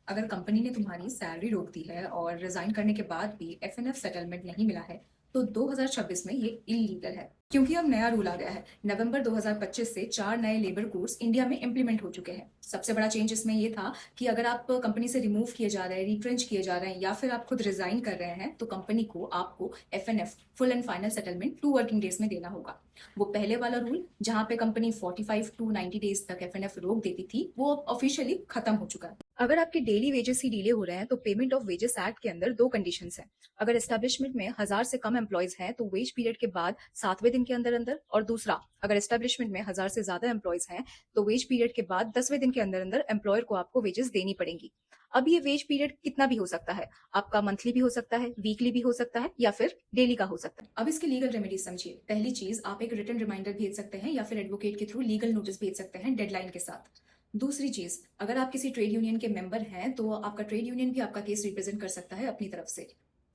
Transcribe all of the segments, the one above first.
अगर कंपनी ने तुम्हारी सैलरी रोक दी है और रिजाइन करने के बाद भी एफएनएफ सेटलमेंट नहीं मिला है तो 2026 में ये इलीगल है क्योंकि अब नया रूल आ गया है। नवंबर 2025 से 4 नए लेबर कोड्स इंडिया में इम्प्लीमेंट हो चुके हैं। सबसे बड़ा चेंज इसमें ये था कि अगर आप कंपनी से रिमूव किए जा रहे हैं, रिट्रेंच किए जा रहे हैं या फिर आप खुद रिजाइन कर रहे हैं तो कंपनी को आपको FNF full and final settlement 2 working days में देना होगा। वो पहले वाला रूल जहां पे कंपनी 45 टू 90 डेज तक एफएनएफ रोक देती थी वो अब ऑफिशियली खत्म हो चुका है। अगर आपके डेली वेजेस ही डिले हो रहे हैं तो पेमेंट ऑफ वेजेस एक्ट के अंदर 2 कंडीशंस हैं। अगर एस्टेब्लिशमेंट में 1000 से कम एम्प्लॉयज हैं तो वेज पीरियड के बाद 7वें दिन के अंदर अंदर, और दूसरा अगर एस्टेब्लिशमेंट में 1000 से ज्यादा एम्प्लॉयज हैं तो वेज पीरियड के बाद 10वें दिन के अंदर अंदर एम्प्लॉयर को आपको वेजेस देनी पड़ेंगी। अब ये वेज पीरियड कितना भी हो सकता है, आपका मंथली भी हो सकता है, वीकली भी हो सकता है या फिर डेली का हो सकता है। अब इसकी लीगल रेमेडीज समझिए। पहली चीज, आप एक रिटन रिमाइंडर भेज सकते हैं या फिर एडवोकेट के थ्रू लीगल नोटिस भेज सकते हैं डेडलाइन के साथ। दूसरी चीज, अगर आप किसी ट्रेड यूनियन के मेंबर हैं तो आपका ट्रेड यूनियन भी आपका केस रिप्रेजेंट कर सकता है अपनी तरफ से।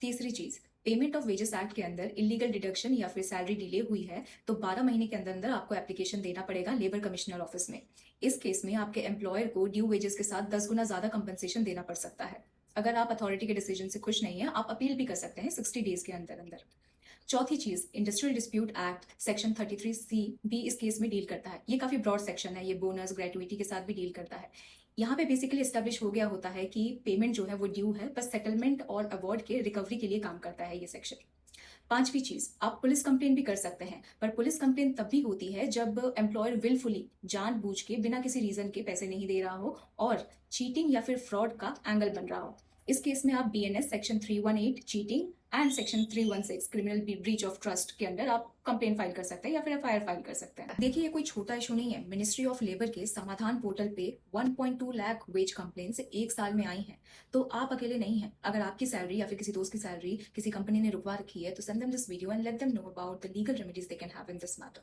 तीसरी चीज, पेमेंट ऑफ वेजेस एक्ट के अंदर इलीगल डिडक्शन या फिर सैलरी डिले हुई है तो 12 महीने के अंदर अंदर आपको एप्लीकेशन देना पड़ेगा लेबर कमिश्नर ऑफिस में। इस केस में आपके एम्प्लॉयर को ड्यू वेजेस के साथ 10 गुना ज्यादा कंपनसेशन देना पड़ सकता है। अगर आप अथॉरिटी के डिसीजन से खुश नहीं है, आप अपील भी कर सकते हैं 60 डेज के अंदर अंदर। चौथी चीज, industrial dispute act section 33C भी इस केस में डील करता है। ये काफी ब्रॉड सेक्शन है, ये बोनस ग्रेटुइटी के साथ भी डील करता है। यहाँ पे बेसिकली एस्टेब्लिश हो गया होता है कि पेमेंट जो है वो ड्यू है, बस सेटलमेंट और अवार्ड के रिकवरी के लिए काम करता है ये सेक्शन। पांचवी चीज, आप पुलिस कंप्लेन भी कर सकते हैं, पर पुलिस कंप्लेन तब भी होती है जब एम्प्लॉयर विलफुली जानबूझ के बिना किसी रीजन के पैसे नहीं दे रहा हो और चीटिंग या फिर फ्रॉड का एंगल बन रहा हो। इस केस में आप BNS section 318 cheating and section 316 criminal breach of trust के अंदर आप कंप्लेन फाइल कर सकते हैं या फिर एफआईआर फाइल कर सकते हैं। देखिए, ये कोई छोटा इशू नहीं है। मिनिस्ट्री ऑफ लेबर के समाधान पोर्टल पे 1.2 लाख वेज कंप्लेन एक साल में आई हैं, तो आप अकेले नहीं हैं। अगर आपकी सैलरी या फिर किसी दोस्त की सैलरी किसी कंपनी ने रुकवा रखी है तो send them this video and let them know about the legal remedies they can have in this matter.